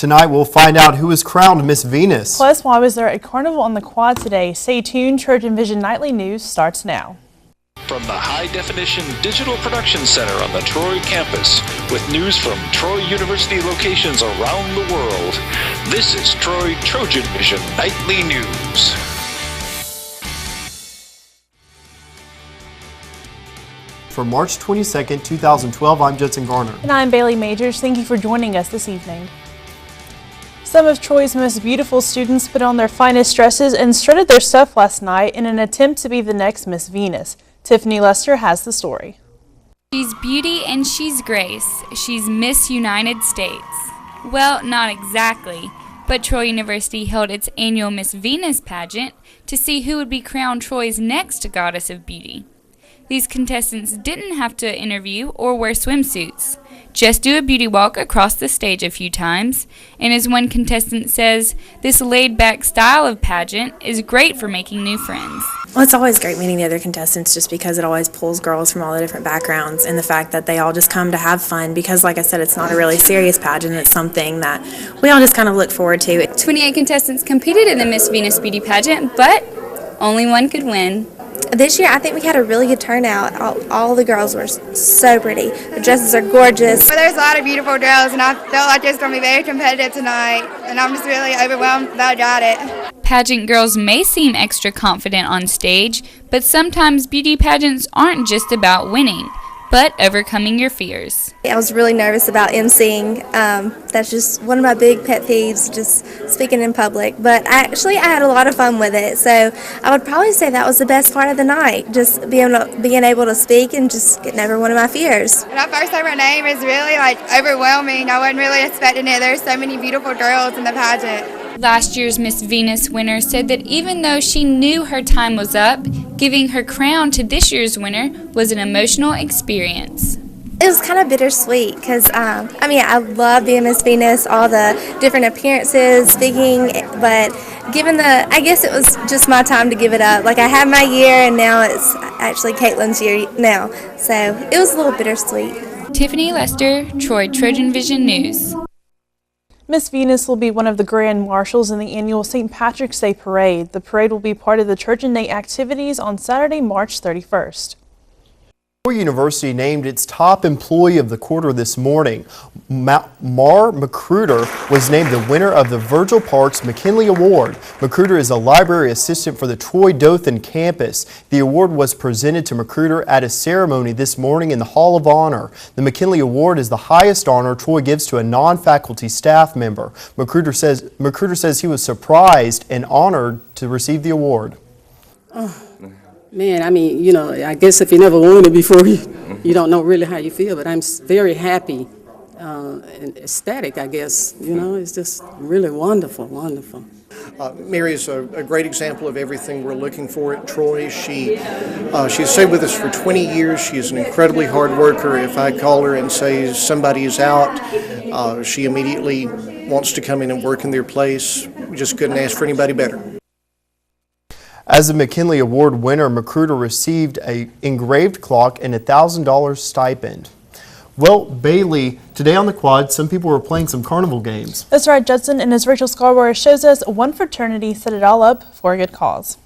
Tonight we'll find out who is crowned Miss Venus. Plus, why was there a carnival on the quad today? Stay tuned. TrojanVision Nightly News starts now. From the high-definition digital production center on the Troy campus, with news from Troy University locations around the world, this is Troy TrojanVision Nightly News. For March 22nd, 2012, I'm Judson Garner. And I'm Bailey Majors. Thank you for joining us this evening. Some of Troy's most beautiful students put on their finest dresses and strutted their stuff last night in an attempt to be the next Miss Venus. Tiffany Lester has the story. She's beauty and she's grace. She's Miss United States. Well, not exactly, but Troy University held its annual Miss Venus pageant to see who would be crowned Troy's next goddess of beauty. These contestants didn't have to interview or wear swimsuits. Just do a beauty walk across the stage a few times, and as one contestant says, this laid-back style of pageant is great for making new friends. Well, it's always great meeting the other contestants just because it always pulls girls from all the different backgrounds, and the fact that they all just come to have fun because, like I said, it's not a really serious pageant. It's something that we all just kind of look forward to. 28 contestants competed in the Miss Venus beauty pageant, but only one could win. This year, I think we had a really good turnout. All the girls were so pretty. The dresses are gorgeous. Well, there's a lot of beautiful girls, and I felt like it's going to be very competitive tonight, and I'm just really overwhelmed that I got it. Pageant girls may seem extra confident on stage, but sometimes beauty pageants aren't just about winning, but overcoming your fears. I was really nervous about emceeing. That's just one of my big pet peeves, just speaking in public. But I had a lot of fun with it, so I would probably say that was the best part of the night, just being able to speak and just getting over one of my fears. When I first heard my name, it was really overwhelming. I wasn't really expecting it. There's so many beautiful girls in the pageant. Last year's Miss Venus winner said that even though she knew her time was up, giving her crown to this year's winner was an emotional experience. It was kind of bittersweet because, I love being Miss Venus, all the different appearances, speaking, but I guess it was just my time to give it up. Like, I had my year, and now it's actually Caitlin's year now, so it was a little bittersweet. Tiffany Lester, Troy TrojanVision News. Miss Venus will be one of the grand marshals in the annual St. Patrick's Day Parade. The parade will be part of the Trojan Day activities on Saturday, March 31st. Troy University named its top employee of the quarter this morning. Mar Magruder was named the winner of the Virgil Parks McKinley Award. Magruder is a library assistant for the Troy-Dothan campus. The award was presented to Magruder at a ceremony this morning in the Hall of Honor. The McKinley Award is the highest honor Troy gives to a non-faculty staff member. Magruder says he was surprised and honored to receive the award. Man, I guess if you never won it before, you don't know really how you feel, but I'm very happy and ecstatic, I guess. It's just really wonderful. Mary is a great example of everything we're looking for at Troy. She's stayed with us for 20 years. She's an incredibly hard worker. If I call her and say somebody is out, she immediately wants to come in and work in their place. We just couldn't ask for anybody better. As a McKinley Award winner, Magruder received an engraved clock and a $1,000 stipend. Well, Bailey, today on the quad, some people were playing some carnival games. That's right, Judson, and as Rachel Scarborough shows us, one fraternity set it all up for a good cause.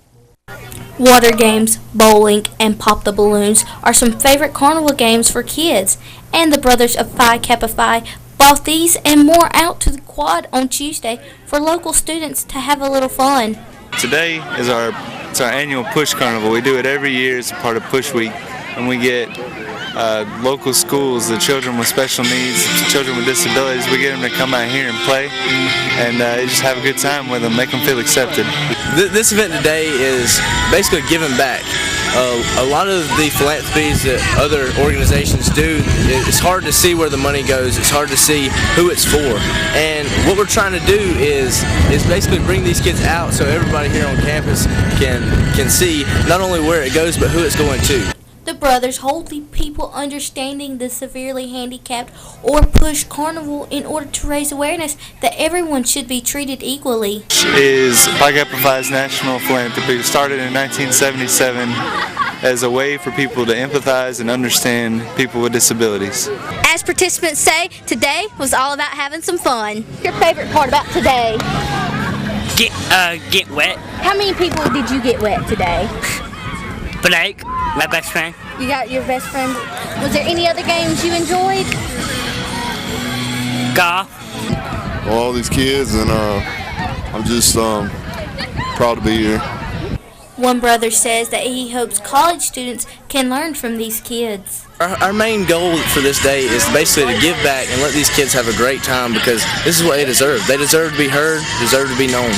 Water games, bowling, and pop the balloons are some favorite carnival games for kids, and the brothers of Phi Kappa Phi brought these and more out to the quad on Tuesday for local students to have a little fun. Today is our annual Push Carnival. We do it every year. It's a part of Push Week, and we get local schools, the children with special needs, children with disabilities. We get them to come out here and play, and just have a good time with them, make them feel accepted. This event today is basically giving back. A lot of the philanthropies that other organizations do, it's hard to see where the money goes. It's hard to see who it's for. And what we're trying to do is basically bring these kids out so everybody here on campus can see not only where it goes but who it's going to. The brothers hold the people understanding the severely handicapped or push carnival in order to raise awareness that everyone should be treated equally. Is Phi Kappa Phi's national philanthropy. Started in 1977 as a way for people to empathize and understand people with disabilities. As participants say, today was all about having some fun. Your favorite part about today? Get wet. How many people did you get wet today? Blake, my best friend. You got your best friend. Was there any other games you enjoyed? Golf. All these kids, and I'm just proud to be here. One brother says that he hopes college students can learn from these kids. Our main goal for this day is basically to give back and let these kids have a great time, because this is what they deserve. They deserve to be heard, deserve to be known.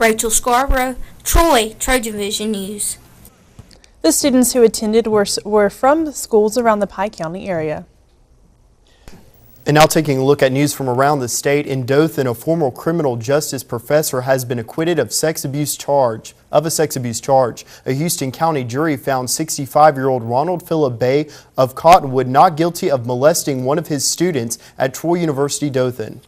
Rachel Scarborough, Troy, TrojanVision News. The students who attended were from schools around the Pike County area. And now taking a look at news from around the state. In Dothan, a former criminal justice professor has been acquitted of a sex abuse charge. A Houston County jury found 65-year-old Ronald Phillip Bay of Cottonwood not guilty of molesting one of his students at Troy University, Dothan.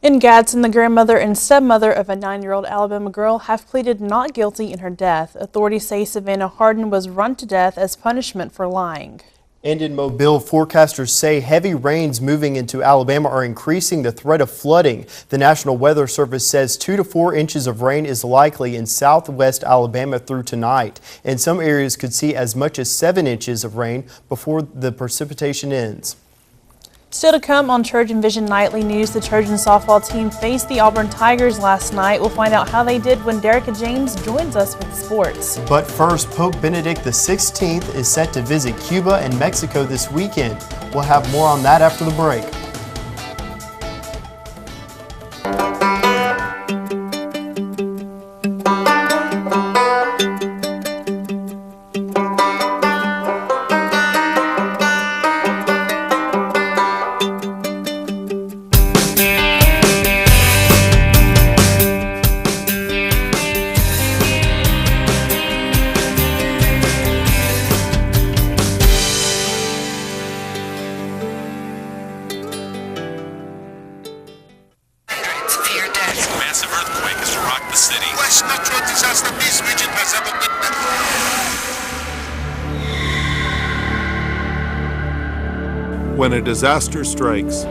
In Gadsden, the grandmother and stepmother of a 9-year-old Alabama girl have pleaded not guilty in her death. Authorities say Savannah Hardin was run to death as punishment for lying. And in Mobile, forecasters say heavy rains moving into Alabama are increasing the threat of flooding. The National Weather Service says 2 to 4 inches of rain is likely in southwest Alabama through tonight. And some areas could see as much as 7 inches of rain before the precipitation ends. Still to come on TrojanVision Nightly News, the Trojan softball team faced the Auburn Tigers last night. We'll find out how they did when Derek James joins us with sports. But first, Pope Benedict XVI is set to visit Cuba and Mexico this weekend. We'll have more on that after the break. Massive earthquake is to rock the city. Worst natural disaster this region has ever witnessed. When a disaster strikes,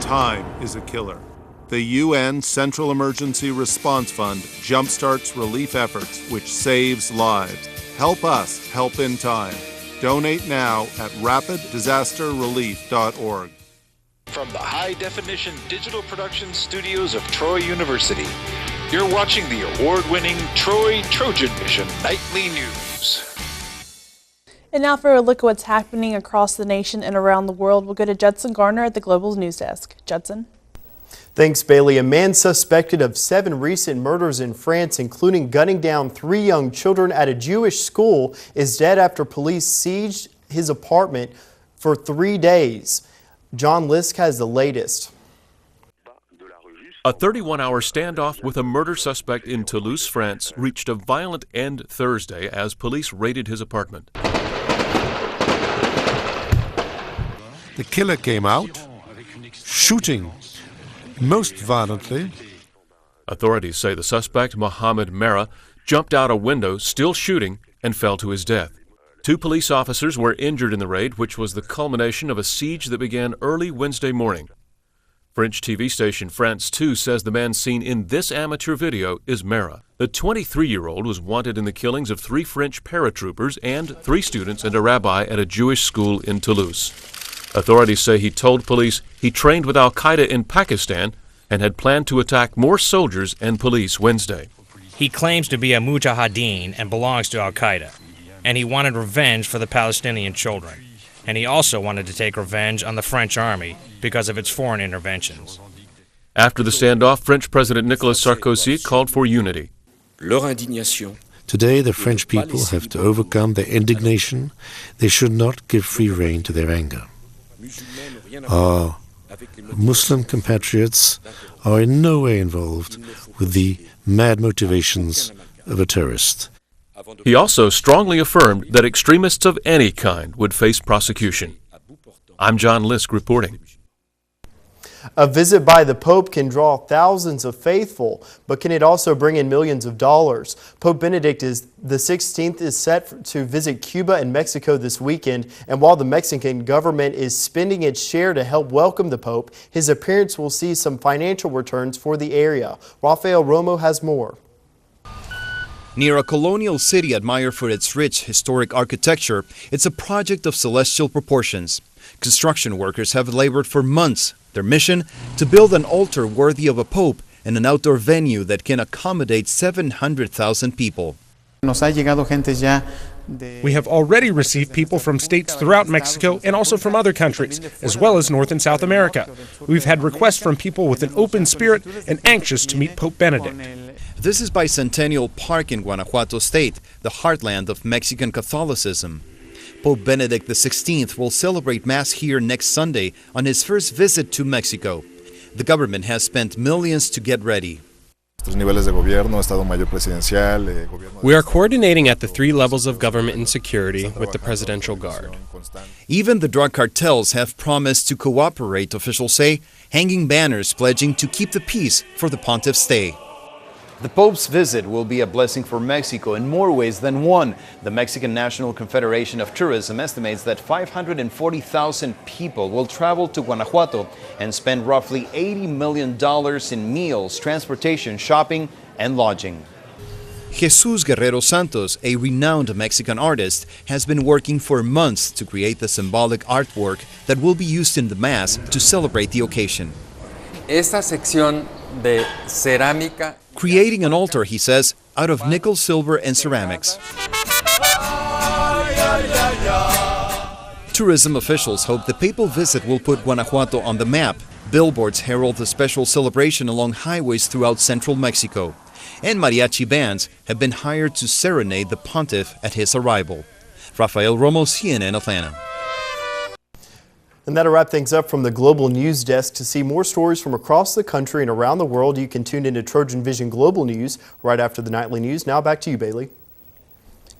time is a killer. The UN Central Emergency Response Fund jumpstarts relief efforts, which saves lives. Help us help in time. Donate now at rapiddisasterrelief.org. From the high-definition digital production studios of Troy University, you're watching the award-winning TrojanVision Nightly News. And now for a look at what's happening across the nation and around the world, we'll go to Judson Garner at the Global News Desk. Judson. Thanks, Bailey. A man suspected of 7 recent murders in France, including gunning down 3 young children at a Jewish school, is dead after police sieged his apartment for 3 days. John Lisk has the latest. A 31-hour standoff with a murder suspect in Toulouse, France, reached a violent end Thursday as police raided his apartment. The killer came out, shooting most violently. Authorities say the suspect, Mohamed Merah, jumped out a window, still shooting, and fell to his death. 2 police officers were injured in the raid, which was the culmination of a siege that began early Wednesday morning. French TV station France 2 says the man seen in this amateur video is Merah. The 23-year-old was wanted in the killings of 3 French paratroopers and 3 students and a rabbi at a Jewish school in Toulouse. Authorities say he told police he trained with al-Qaeda in Pakistan and had planned to attack more soldiers and police Wednesday. He claims to be a mujahideen and belongs to al-Qaeda, and he wanted revenge for the Palestinian children. And he also wanted to take revenge on the French army because of its foreign interventions. After the standoff, French President Nicolas Sarkozy called for unity. Today, the French people have to overcome their indignation. They should not give free rein to their anger. Our Muslim compatriots are in no way involved with the mad motivations of a terrorist. He also strongly affirmed that extremists of any kind would face prosecution. I'm John Lisk reporting. A visit by the Pope can draw thousands of faithful, but can it also bring in millions of dollars? Pope Benedict XVI is set to visit Cuba and Mexico this weekend, and while the Mexican government is spending its share to help welcome the Pope, his appearance will see some financial returns for the area. Rafael Romo has more. Near a colonial city admired for its rich historic architecture, it's a project of celestial proportions. Construction workers have labored for months. Their mission? To build an altar worthy of a pope and an outdoor venue that can accommodate 700,000 people. We have already received people from states throughout Mexico and also from other countries, as well as North and South America. We've had requests from people with an open spirit and anxious to meet Pope Benedict. This is Bicentennial Park in Guanajuato State, the heartland of Mexican Catholicism. Pope Benedict XVI will celebrate Mass here next Sunday on his first visit to Mexico. The government has spent millions to get ready. We are coordinating at the 3 levels of government and security with the Presidential Guard. Even the drug cartels have promised to cooperate, officials say, hanging banners pledging to keep the peace for the pontiff's stay. The Pope's visit will be a blessing for Mexico in more ways than one. The Mexican National Confederation of Tourism estimates that 540,000 people will travel to Guanajuato and spend roughly $80 million in meals, transportation, shopping, and lodging. Jesus Guerrero Santos, a renowned Mexican artist, has been working for months to create the symbolic artwork that will be used in the Mass to celebrate the occasion. Esta sección de cerámica. Creating an altar, he says, out of nickel, silver, and ceramics. Tourism officials hope the papal visit will put Guanajuato on the map. Billboards herald the special celebration along highways throughout central Mexico. And mariachi bands have been hired to serenade the pontiff at his arrival. Rafael Romo, CNN, Atlanta. And that'll wrap things up from the Global News Desk. To see more stories from across the country and around the world, you can tune into Trojan Vision Global News right after the nightly news. Now back to you, Bailey.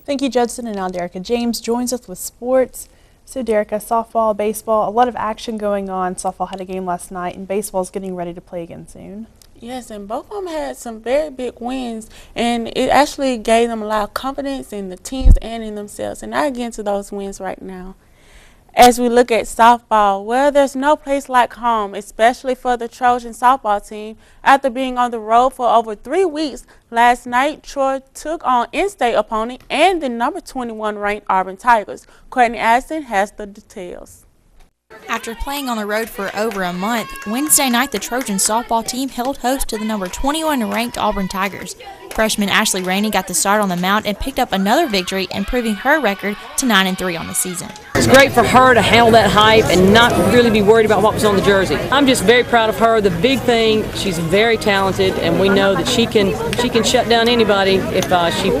Thank you, Judson. And now Derica James joins us with sports. So Derica, softball, baseball, a lot of action going on. Softball had a game last night, and baseball is getting ready to play again soon. Yes, and both of them had some very big wins, and it actually gave them a lot of confidence in the teams and in themselves. And I'll get into those wins right now. As we look at softball, well, there's no place like home, especially for the Trojan softball team. After being on the road for over 3 weeks, last night, Troy took on in-state opponent and the number 21 ranked Auburn Tigers. Courtney Addison has the details. After playing on the road for over a month, Wednesday night the Trojan softball team held host to the number 21 ranked Auburn Tigers. Freshman Ashley Rainey got the start on the mound and picked up another victory, improving her record to 9-3 on the season. It's great for her to handle that hype and not really be worried about what was on the jersey. I'm just very proud of her. The big thing, she's very talented, and we know that she can shut down anybody if she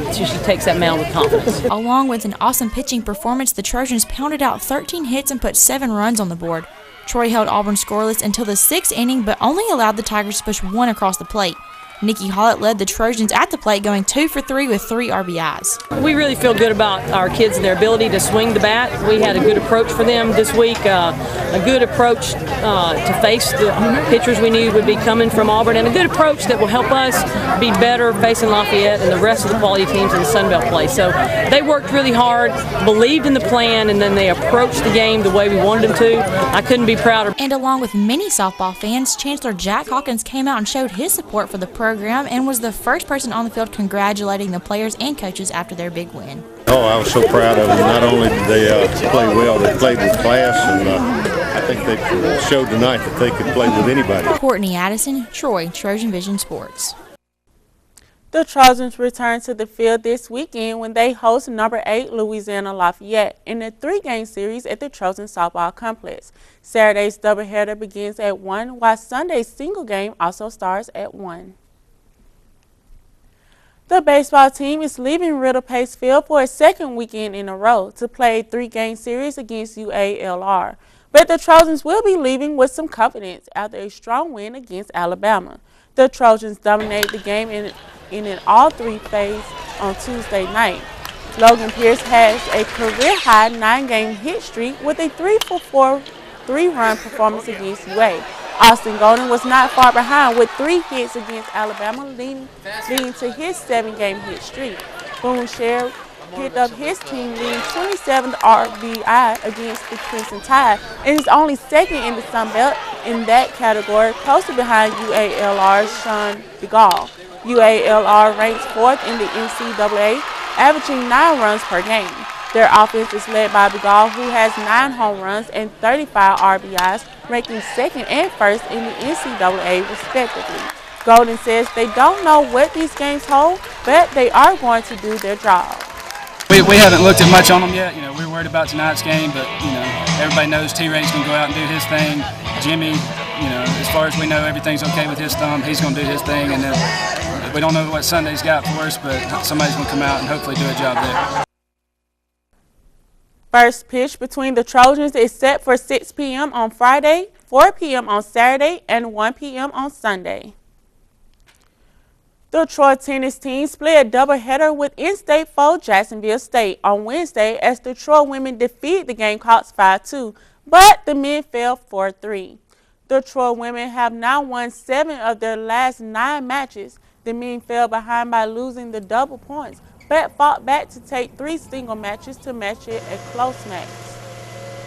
takes that mound with confidence. Along with an awesome pitching performance, the Trojans pounded out 13 hits and put 7 runs on the board. Troy held Auburn scoreless until the 6th inning, but only allowed the Tigers to push 1 across the plate. Nikki Hollett led the Trojans at the plate, going 2 for 3 with 3 RBIs. We really feel good about our kids and their ability to swing the bat. We had a good approach for them this week, a good approach to face the pitchers we knew would be coming from Auburn, and a good approach that will help us be better facing Lafayette and the rest of the quality teams in the Sun Belt play. So they worked really hard, believed in the plan, and then they approached the game the way we wanted them to. I couldn't be prouder. And along with many softball fans, Chancellor Jack Hawkins came out and showed his support for the program and was the first person on the field congratulating the players and coaches after their big win. Oh, I was so proud of them. Not only did they play well, they played with class, and I think they showed tonight that they could play with anybody. Courtney Addison, Troy, Trojan Vision Sports. The Trojans return to the field this weekend when they host number 8 Louisiana Lafayette in a 3-game series at the Trojan Softball Complex. Saturday's doubleheader begins at 1, while Sunday's single game also starts at 1. The baseball team is leaving Riddle Pace Field for a second weekend in a row to play a 3-game series against UALR. But the Trojans will be leaving with some confidence after a strong win against Alabama. The Trojans dominated the game in an all-3 phase on Tuesday night. Logan Pierce has a career-high 9-game hit streak with a 3-for-4 3-run performance against UA. Austin Golden was not far behind with 3 hits against Alabama, leading to his 7-game hit streak. Boone Sherry picked up his team leading 27th RBI against the Crimson Tide and is only second in the Sun Belt in that category, closely behind UALR's Sean DeGaulle. UALR ranks 4th in the NCAA, averaging 9 runs per game. Their offense is led by DeGaulle, who has 9 home runs and 35 RBIs, ranking 2nd and 1st in the NCAA respectively. Golden says they don't know what these games hold, but they are going to do their job. We haven't looked at much on them yet. We're worried about tonight's game, but everybody knows T-Ray's going to go out and do his thing. Jimmy, as far as we know, everything's okay with his thumb. He's going to do his thing, and then we don't know what Sunday's got for us, but somebody's going to come out and hopefully do a job there. First pitch between the Trojans is set for 6 p.m. on Friday, 4 p.m. on Saturday, and 1 p.m. on Sunday. The Troy tennis team split a doubleheader with in-state foe Jacksonville State on Wednesday as the Troy women defeated the Gamecocks 5-2, but the men fell 4-3. The Troy women have now won 7 of their last 9 matches. The men fell behind by losing the double points, but fought back to take 3 single matches to match it a close match.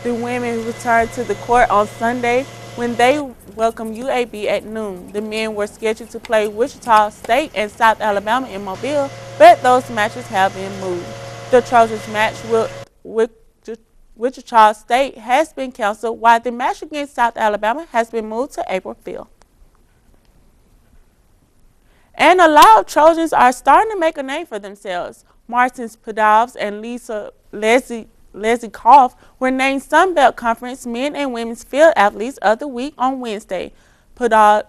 The women returned to the court on Sunday when they welcomed UAB at noon. The men were scheduled to play Wichita State and South Alabama in Mobile, but those matches have been moved. The Trojans match with Wichita State has been canceled, while the match against South Alabama has been moved to April 5th. And a lot of Trojans are starting to make a name for themselves. Martin Padovs and Leslie Koff were named Sun Belt Conference Men and Women's Field Athletes of the Week on Wednesday. Padovs,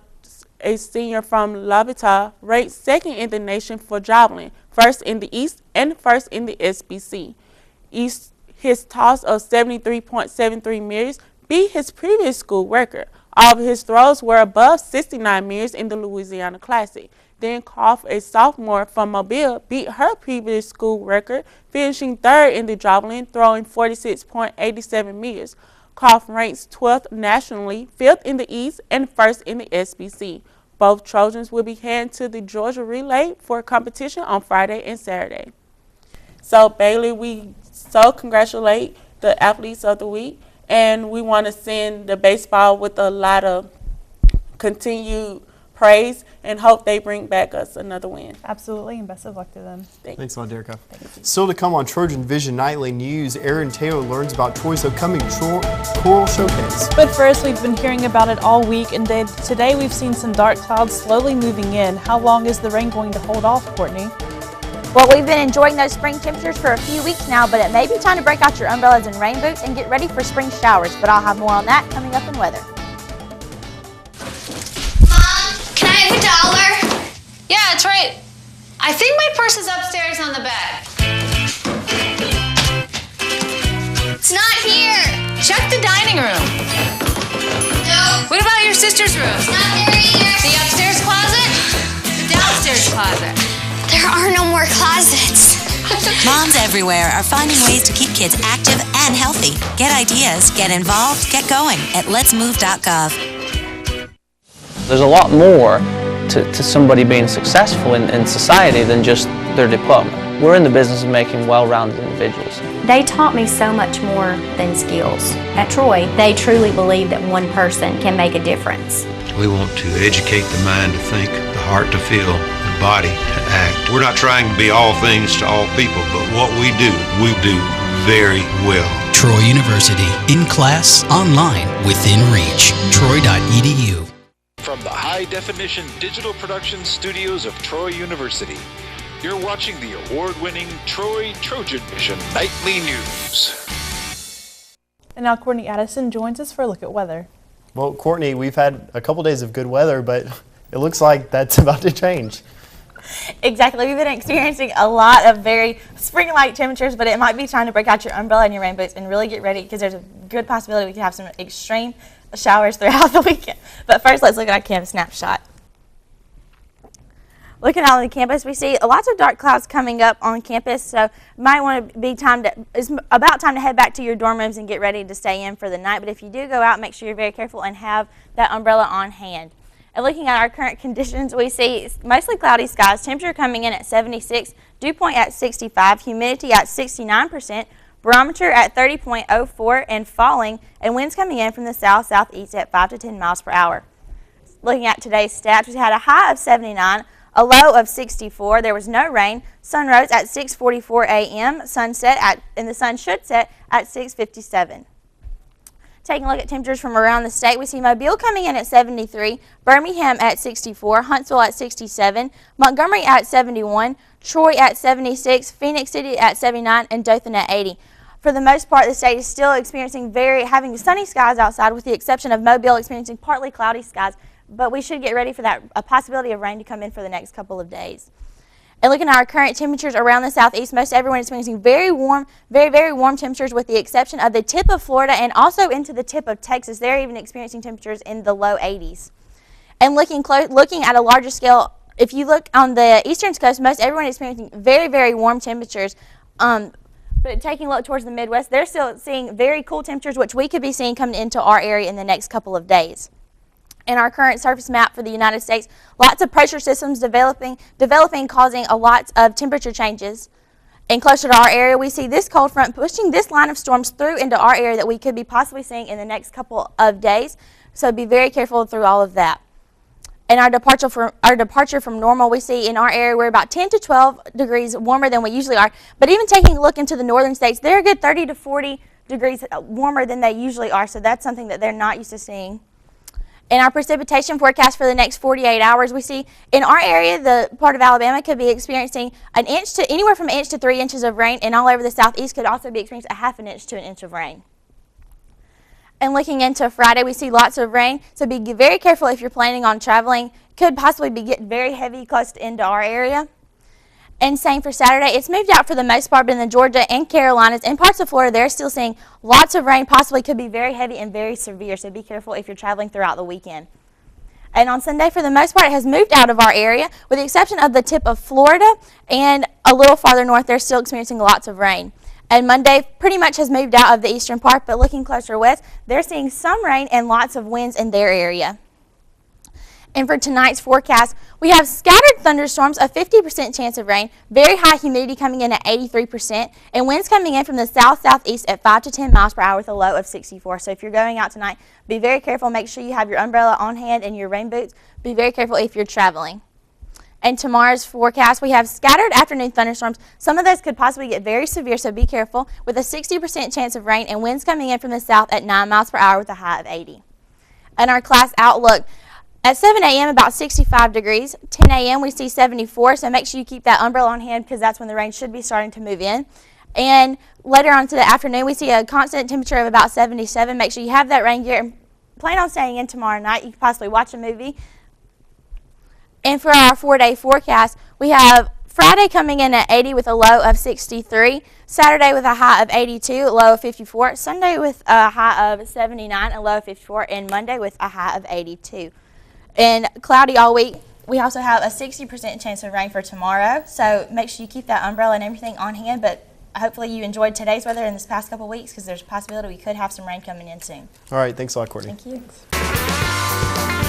a senior from Lavita, ranked 2nd in the nation for javelin, 1st in the East and 1st in the SBC. His toss of 73.73 meters beat his previous school record. All of his throws were above 69 meters in the Louisiana Classic. Then Koff, a sophomore from Mobile, beat her previous school record, finishing 3rd in the javelin, throwing 46.87 meters. Koff ranks 12th nationally, 5th in the East, and 1st in the SBC. Both Trojans will be heading to the Georgia Relay for competition on Friday and Saturday. So, Bailey, we so congratulate the athletes of the week, and we want to send the baseball with a lot of continued praise and hope they bring back us another win. Absolutely, and best of luck to them. Thanks a lot, Derica. Still to come on TrojanVision Nightly News, Aaron Taylor learns about Troy's upcoming choral showcase. But first, we've been hearing about it all week, and today we've seen some dark clouds slowly moving in. How long is the rain going to hold off, Courtney? Well, we've been enjoying those spring temperatures for a few weeks now, but it may be time to break out your umbrellas and rain boots and get ready for spring showers. But I'll have more on that coming up in weather. Can I have $1? Yeah, it's right. I think my purse is upstairs on the bed. It's not here. Check the dining room. No. What about your sister's room? It's not there either. The upstairs closet? The downstairs closet? There are no more closets. Moms everywhere are finding ways to keep kids active and healthy. Get ideas, get involved, get going at letsmove.gov. There's a lot more to somebody being successful in society than just their diploma. We're in the business of making well-rounded individuals. They taught me so much more than skills. At Troy, they truly believe that one person can make a difference. We want to educate the mind to think, the heart to feel, the body to act. We're not trying to be all things to all people, but what we do very well. Troy University, in class, online, within reach. Troy.edu. From the high-definition digital production studios of Troy University, you're watching the award-winning TrojanVision Nightly News. And now Courtney Addison joins us for a look at weather. Well, Courtney, we've had a couple days of good weather, but it looks like that's about to change. Exactly. We've been experiencing a lot of very spring-like temperatures, but it might be time to break out your umbrella and your rain boots and really get ready because there's a good possibility we could have some extreme showers throughout the weekend. But first, let's look at our campus snapshot. Looking out on the campus, we see lots of dark clouds coming up on campus, so it might want to be it's about time to head back to your dorm rooms and get ready to stay in for the night. But if you do go out, make sure you're very careful and have that umbrella on hand. And looking at our current conditions, we see mostly cloudy skies, temperature coming in at 76, dew point at 65, humidity at 69%, barometer at 30.04 and falling, and winds coming in from the south-southeast at 5 to 10 miles per hour. Looking at today's stats, we had a high of 79, a low of 64. There was no rain. Sun rose at 6:44 a.m. And the sun should set at 6:57. Taking a look at temperatures from around the state, we see Mobile coming in at 73, Birmingham at 64, Huntsville at 67, Montgomery at 71, Troy at 76, Phoenix City at 79, and Dothan at 80. For the most part, the state is still experiencing having sunny skies outside, with the exception of Mobile experiencing partly cloudy skies. But we should get ready for a possibility of rain to come in for the next couple of days. And looking at our current temperatures around the southeast, most everyone is experiencing very warm, very, very warm temperatures, with the exception of the tip of Florida and also into the tip of Texas. They're even experiencing temperatures in the low 80s. And looking at a larger scale, if you look on the eastern coast, most everyone is experiencing very, very warm temperatures. But taking a look towards the Midwest, they're still seeing very cool temperatures, which we could be seeing coming into our area in the next couple of days. In our current surface map for the United States, lots of pressure systems developing, causing a lot of temperature changes. And closer to our area, we see this cold front pushing this line of storms through into our area that we could be possibly seeing in the next couple of days. So be very careful through all of that. And our departure from normal, we see in our area we're about 10 to 12 degrees warmer than we usually are. But even taking a look into the northern states, they're a good 30 to 40 degrees warmer than they usually are. So that's something that they're not used to seeing. In our precipitation forecast for the next 48 hours, we see in our area, the part of Alabama could be experiencing anywhere from 1 inch to 3 inches of rain, and all over the southeast could also be experiencing a half an inch to 1 inch of rain. And looking into Friday, we see lots of rain, so be very careful if you're planning on traveling. Could possibly be getting very heavy close into our area. And same for Saturday. It's moved out for the most part, but in the Georgia and Carolinas and parts of Florida, they're still seeing lots of rain, possibly could be very heavy and very severe, so be careful if you're traveling throughout the weekend. And on Sunday, for the most part, it has moved out of our area, with the exception of the tip of Florida and a little farther north, they're still experiencing lots of rain. And Monday pretty much has moved out of the eastern part, but looking closer west, they're seeing some rain and lots of winds in their area. And for tonight's forecast, we have scattered thunderstorms, a 50% chance of rain, very high humidity coming in at 83%, and winds coming in from the south-southeast at 5 to 10 miles per hour with a low of 64. So if you're going out tonight, be very careful. Make sure you have your umbrella on hand and your rain boots. Be very careful if you're traveling. And tomorrow's forecast, we have scattered afternoon thunderstorms. Some of those could possibly get very severe, so be careful, with a 60% chance of rain and winds coming in from the south at 9 miles per hour with a high of 80. And our class outlook, at 7 a.m. about 65 degrees, 10 a.m. we see 74, so make sure you keep that umbrella on hand because that's when the rain should be starting to move in. And later on to the afternoon, we see a constant temperature of about 77. Make sure you have that rain gear and plan on staying in tomorrow night. You can possibly watch a movie. And for our 4-day forecast, we have Friday coming in at 80 with a low of 63, Saturday with a high of 82, a low of 54, Sunday with a high of 79, a low of 54, and Monday with a high of 82. And cloudy all week. We also have a 60% chance of rain for tomorrow, so make sure you keep that umbrella and everything on hand, but hopefully you enjoyed today's weather in this past couple of weeks because there's a possibility we could have some rain coming in soon. All right, thanks a lot, Courtney. Thank you.